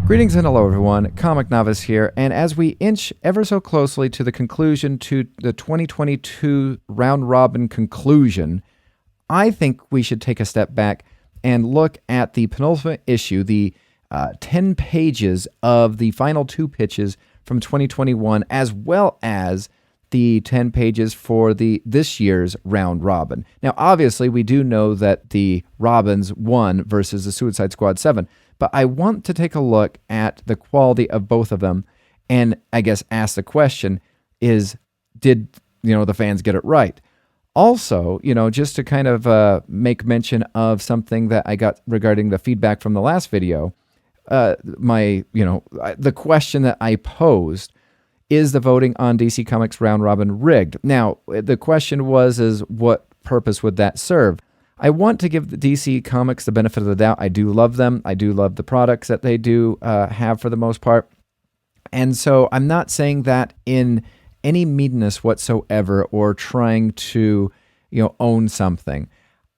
Greetings and hello everyone, Comic Novice here, and as we inch ever so closely to the conclusion to the 2022 round robin conclusion, I think we should take a step back and look at the penultimate issue, the 10 pages of the final two pitches from 2021, as well as the 10 pages for this year's round robin. Now, obviously, we do know that the Robins won versus the Suicide Squad 7, but I want to take a look at the quality of both of them and I guess ask the question did the fans get it right? Also, just to kind of make mention of something that I got regarding the feedback from the last video, the question that I posed, is the voting on DC Comics round robin rigged? Now, the question is what purpose would that serve? I want to give the DC Comics the benefit of the doubt. I do love them. I do love the products that they do have for the most part. And so I'm not saying that in any meanness whatsoever or trying to, own something.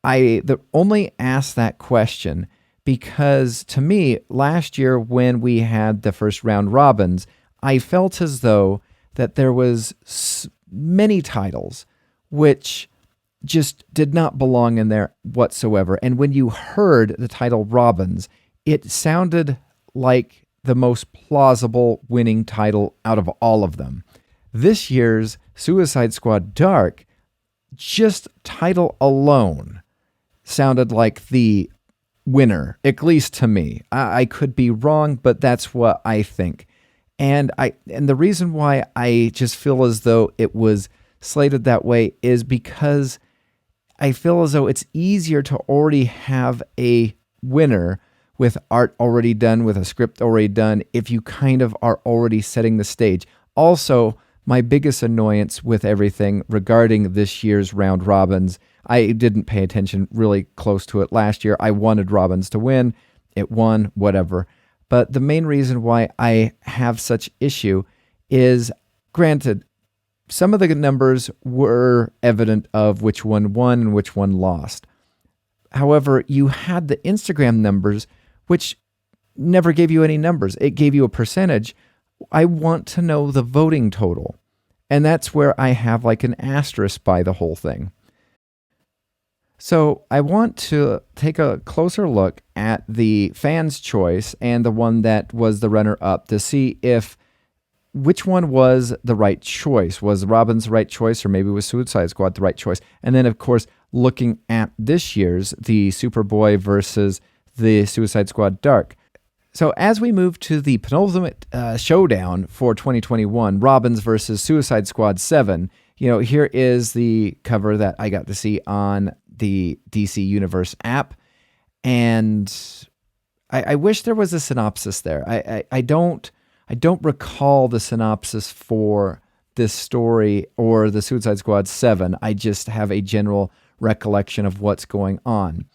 I only asked that question because to me, last year when we had the first round robins, I felt as though that there was many titles which just did not belong in there whatsoever. And when you heard the title Robins, it sounded like the most plausible winning title out of all of them. This year's Suicide Squad Dark, just title alone, sounded like the winner, at least to me. I could be wrong, but that's what I think. And the reason why I just feel as though it was slated that way is because I feel as though it's easier to already have a winner with art already done, with a script already done, if you kind of are already setting the stage. Also, my biggest annoyance with everything regarding this year's round robins, I didn't pay attention really close to it last year. I wanted Robins to win. It won, whatever. But the main reason why I have such issue is, granted, some of the numbers were evident of which one won and which one lost. However, you had the Instagram numbers, which never gave you any numbers. It gave you a percentage. I want to know the voting total. And that's where I have like an asterisk by the whole thing. So I want to take a closer look at the fans' choice and the one that was the runner-up to see which one was the right choice. Was Robin's the right choice, or maybe was Suicide Squad the right choice? And then, of course, looking at this year's, the Superboy versus the Suicide Squad Dark. So as we move to the penultimate showdown for 2021, Robins versus Suicide Squad 7, here is the cover that I got to see on the DC Universe app. And I wish there was a synopsis there. I don't recall the synopsis for this story or the Suicide Squad 7. I just have a general recollection of what's going on.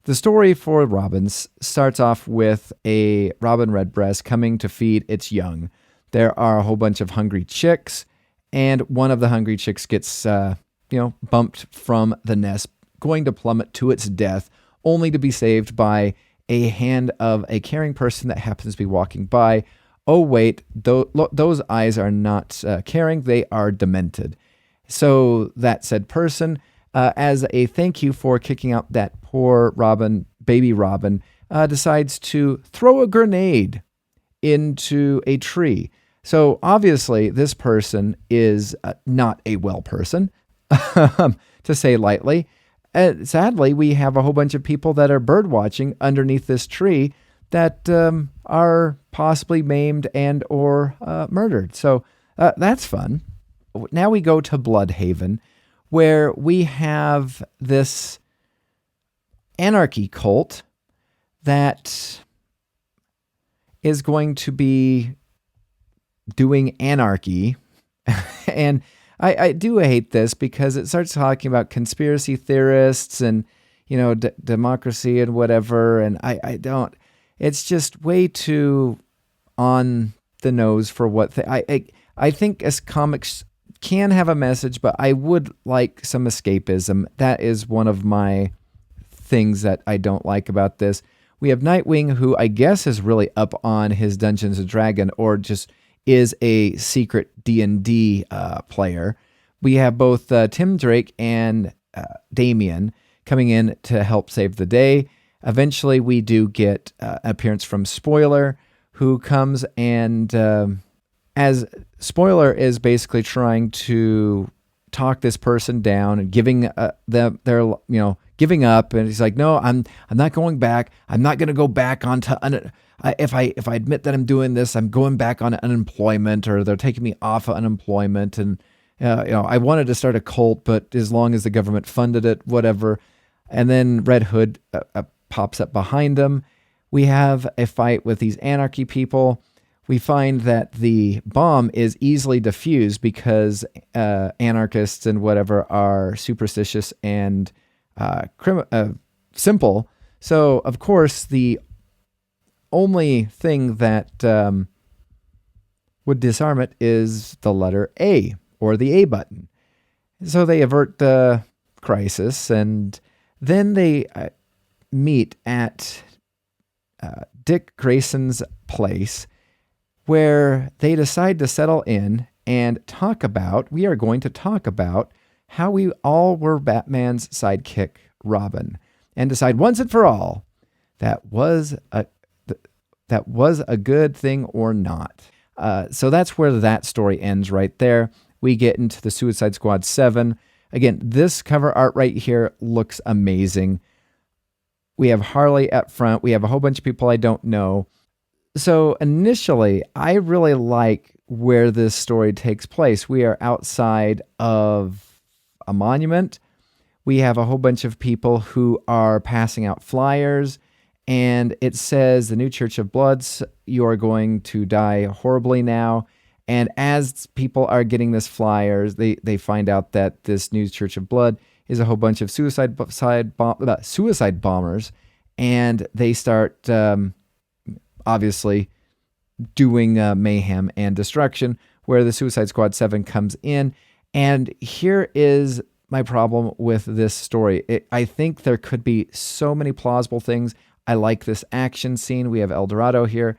The story for Robins starts off with a robin redbreast coming to feed its young. There are a whole bunch of hungry chicks, and one of the hungry chicks gets, bumped from the nest, going to plummet to its death, only to be saved by a hand of a caring person that happens to be walking by. Oh, wait, those eyes are not caring, they are demented. So that said person, as a thank you for kicking out that poor baby Robin, decides to throw a grenade into a tree. So obviously this person is not a well person, to say lightly. Sadly, we have a whole bunch of people that are bird watching underneath this tree that are possibly maimed and or murdered. So that's fun. Now we go to Bloodhaven, where we have this anarchy cult that is going to be doing anarchy. And I do hate this because it starts talking about conspiracy theorists and, democracy and whatever. And I don't, it's just way too on the nose for what I think as comics can have a message, but I would like some escapism. That is one of my things that I don't like about this. We have Nightwing, who I guess is really up on his Dungeons and Dragon, or just is a secret D&D player. We have both Tim Drake and Damian coming in to help save the day. Eventually, we do get an appearance from Spoiler, who comes and, as Spoiler is basically trying to talk this person down and giving them their, giving up, and he's like, no, I'm not going back. I'm not going to go back onto if I admit that I'm doing this, I'm going back on unemployment, or they're taking me off of unemployment, and I wanted to start a cult, but as long as the government funded it, whatever. And then Red Hood pops up behind them. We have a fight with these anarchy people. We find that the bomb is easily diffused because anarchists and whatever are superstitious and simple. So, of course, the only thing that would disarm it is the letter A, or the A button. So they avert the crisis, and then they meet at Dick Grayson's place, where they decide to settle in and we are going to talk about how we all were Batman's sidekick, Robin, and decide once and for all that was a good thing or not. So that's where that story ends right there. We get into the Suicide Squad 7. Again, this cover art right here looks amazing. We have Harley up front. We have a whole bunch of people I don't know. So initially, I really like where this story takes place. We are outside of a monument. We have a whole bunch of people who are passing out flyers, and it says, the new Church of Bloods, you are going to die horribly now. And as people are getting this flyers, they find out that this new Church of Blood is a whole bunch of suicide bombers, and they start obviously doing mayhem and destruction, where the Suicide Squad 7 comes in. And here is my problem with this story. I think there could be so many plausible things. I like this action scene. We have El Dorado here.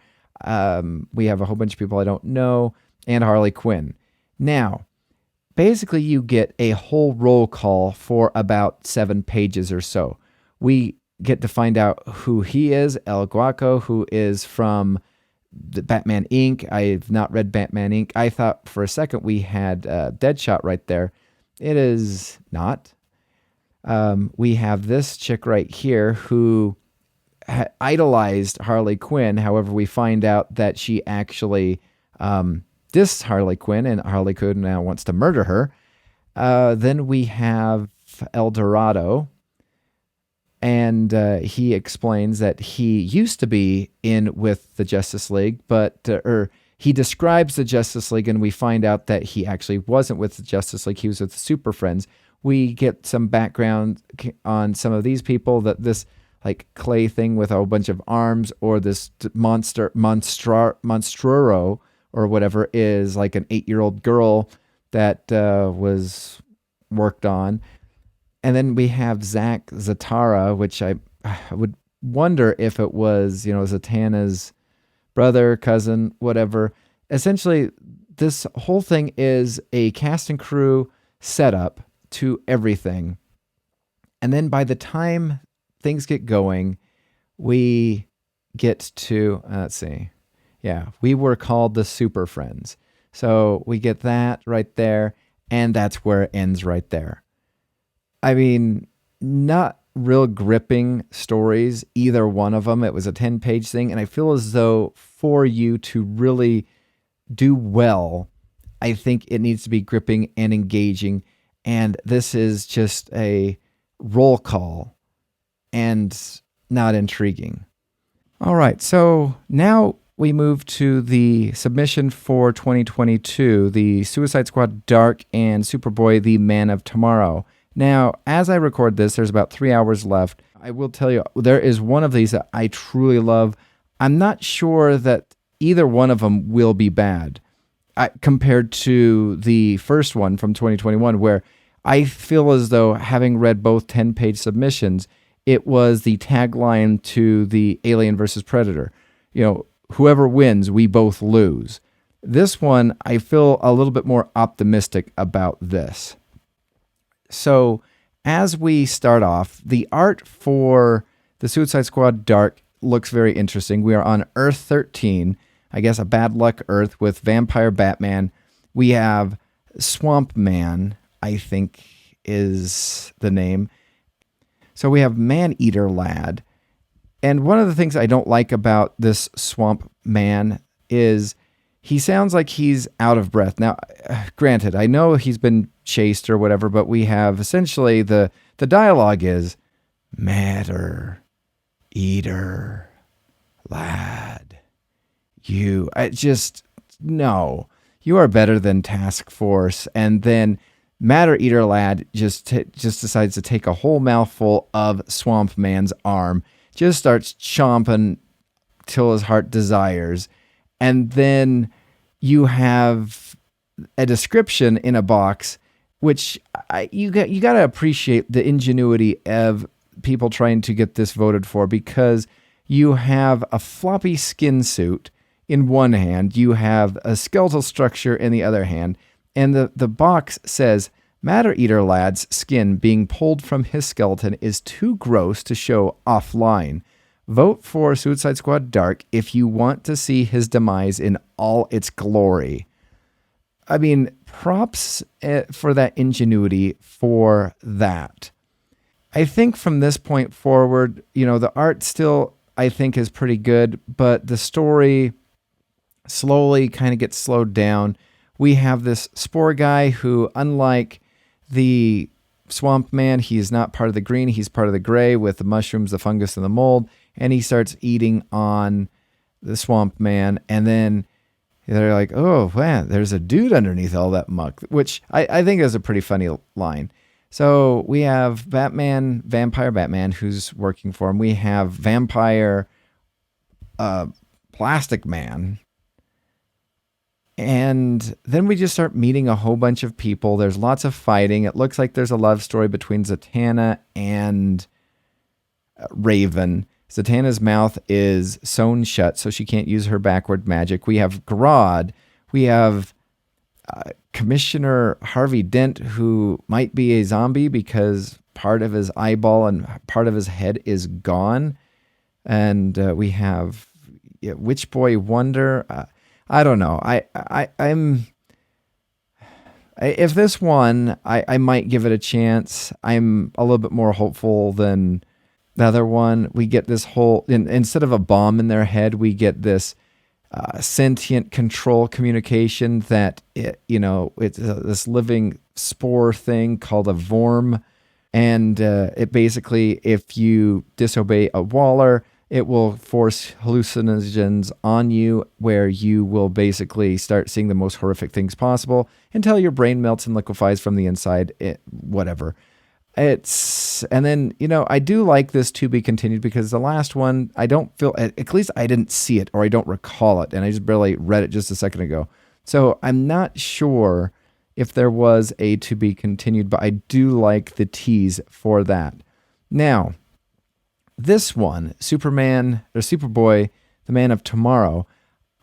We have a whole bunch of people I don't know, and Harley Quinn. Now, basically you get a whole roll call for about 7 pages or so. We get to find out who he is, El Guaco, who is from the Batman Inc. I've not read Batman Inc. I thought for a second we had Deadshot right there. It is not. We have this chick right here who idolized Harley Quinn. However, we find out that she actually dissed Harley Quinn, and Harley Quinn now wants to murder her. Then we have El Dorado, and he explains that he used to be in with the Justice League, but he describes the Justice League, and we find out that he actually wasn't with the Justice League. He was with the Super Friends. We get some background on some of these people, that this like clay thing with a whole bunch of arms, or this monstruro or whatever, is like an 8-year-old girl that was worked on. And then we have Zach Zatara, which I would wonder if it was, Zatanna's brother, cousin, whatever. Essentially, this whole thing is a cast and crew setup to everything. And then by the time things get going, we get to, we were called the Super Friends. So we get that right there, and that's where it ends right there. I mean, not real gripping stories, either one of them. It was a 10-page thing, and I feel as though for you to really do well, I think it needs to be gripping and engaging, and this is just a roll call and not intriguing. All right, so now we move to the submission for 2022, the Suicide Squad Dark and Superboy, the Man of Tomorrow. Now, as I record this, there's about 3 hours left. I will tell you, there is one of these that I truly love. I'm not sure that either one of them will be bad compared to the first one from 2021, where I feel as though, having read both 10-page submissions, it was the tagline to the Alien versus Predator. Whoever wins, we both lose. This one, I feel a little bit more optimistic about this. So as we start off, the art for the Suicide Squad Dark looks very interesting. We are on Earth 13, I guess a bad luck Earth with Vampire Batman. We have Swamp Man, I think is the name. So we have Man-Eater Lad. And one of the things I don't like about this Swamp Man is he sounds like he's out of breath. Now, granted, I know he's been chased or whatever, but we have essentially the dialogue is, Matter, Eater, Lad, you are better than Task Force. And then Matter Eater Lad just decides to take a whole mouthful of Swamp Man's arm, just starts chomping till his heart desires. And then you have a description in a box, which you got to appreciate the ingenuity of people trying to get this voted for, because you have a floppy skin suit in one hand, you have a skeletal structure in the other hand, and the box says, Matter Eater Lad's skin being pulled from his skeleton is too gross to show offline. Vote for Suicide Squad Dark if you want to see his demise in all its glory. I mean, props for that ingenuity for that. I think from this point forward, the art still, I think, is pretty good, but the story slowly kind of gets slowed down. We have this Spore guy who, unlike the Swamp Man, he is not part of the green, he's part of the gray with the mushrooms, the fungus, and the mold, and he starts eating on the Swamp Man, and then they're like, oh, man, there's a dude underneath all that muck, which I think is a pretty funny line. So we have Vampire Batman, who's working for him. We have Vampire Plastic Man. And then we just start meeting a whole bunch of people. There's lots of fighting. It looks like there's a love story between Zatanna and Raven. Zatanna's mouth is sewn shut, so she can't use her backward magic. We have Grodd. We have Commissioner Harvey Dent, who might be a zombie because part of his eyeball and part of his head is gone. And we have Witch Boy Wonder. I don't know. I'm if this won, I might give it a chance. I'm a little bit more hopeful than the other one. We get this whole, instead of a bomb in their head, we get this sentient control communication that it's this living spore thing called a vorm, and it basically, if you disobey a Waller, it will force hallucinogens on you, where you will basically start seeing the most horrific things possible until your brain melts and liquefies from the inside. Whatever. And then, I do like this to be continued, because the last one, I don't feel, at least I didn't see it, or I don't recall it, and I just barely read it just a second ago. So I'm not sure if there was a to be continued, but I do like the tease for that. Now, this one, Superman or Superboy, the Man of Tomorrow,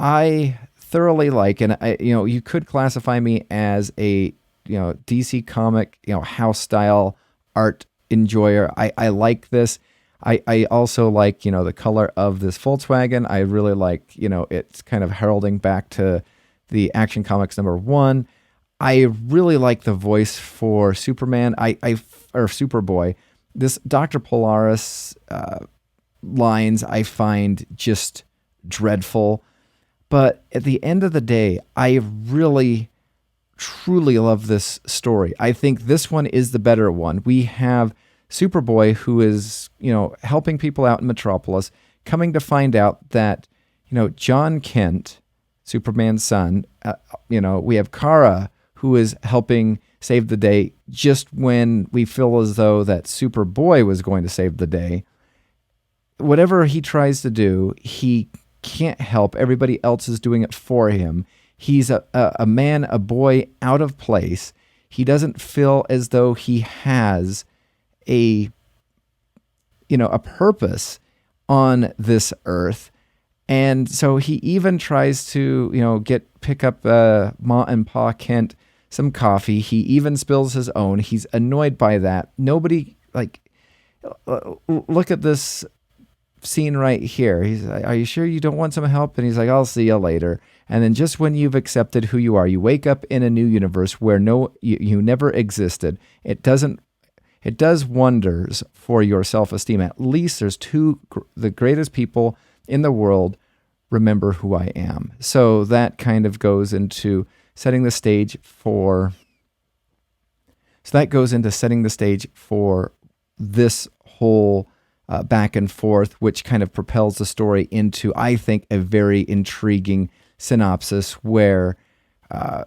I thoroughly like, and you could classify me as a DC comic house style art enjoyer. I like this. I also like the color of this Volkswagen. I really like it's kind of heralding back to the Action Comics #1. I really like the voice for Superman. Or Superboy. This Dr. Polaris lines I find just dreadful. But at the end of the day, I really, truly love this story. I think this one is the better one. We have Superboy, who is, helping people out in Metropolis, coming to find out that, John Kent, Superman's son, we have Kara, who is helping save the day just when we feel as though that Superboy was going to save the day. Whatever he tries to do, he can't help. Everybody else is doing it for him. He's a man, a boy out of place. He doesn't feel as though he has a a purpose on this earth. And so he even tries to, pick up Ma and Pa Kent some coffee. He even spills his own. He's annoyed by that. Nobody, look at this scene right here. He's like, are you sure you don't want some help? And he's like, I'll see you later. And then just when you've accepted who you are, you wake up in a new universe where you never existed. It does wonders for your self-esteem. At least there's the greatest people in the world remember who I am. So that kind of goes into setting the stage for this whole back and forth, which kind of propels the story into, I think, a very intriguing synopsis where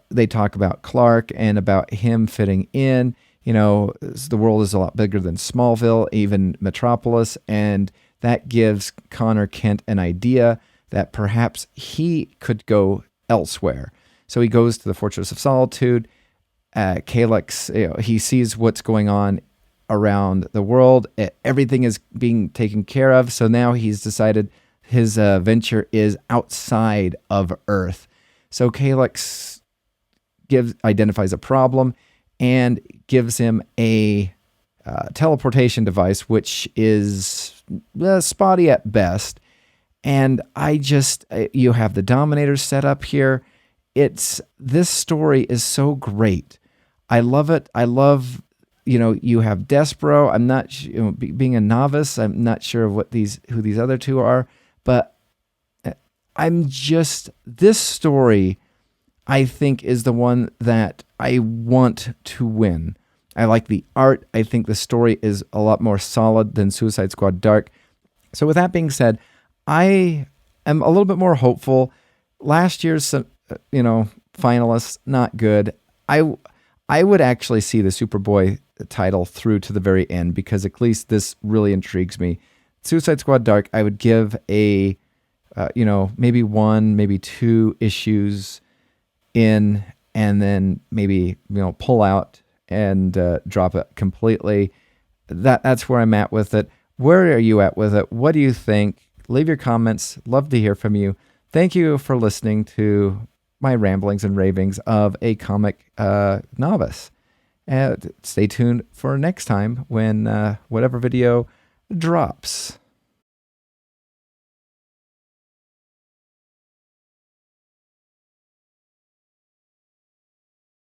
they talk about Clark and about him fitting in. The world is a lot bigger than Smallville, even Metropolis, and that gives Connor Kent an idea that perhaps he could go elsewhere. So he goes to the Fortress of Solitude. Kalex, he sees what's going on around the world. Everything is being taken care of. So now he's decided his venture is outside of Earth. So Kalex identifies a problem and gives him a teleportation device, which is spotty at best. And you have the Dominators set up here. This story is so great. I love it. I love, you have Despero. I'm not, being a novice, I'm not sure of who these other two are, but this story, I think, is the one that I want to win. I like the art. I think the story is a lot more solid than Suicide Squad Dark. So with that being said, I am a little bit more hopeful. Last year's, finalists, not good. I would actually see the Superboy title through to the very end because at least this really intrigues me. Suicide Squad Dark, I would give a, maybe one, maybe two issues in, and then maybe, pull out and drop it completely. That's where I'm at with it. Where are you at with it? What do you think? Leave your comments. Love to hear from you. Thank you for listening to my ramblings and ravings of a comic novice. Stay tuned for next time when whatever video drops.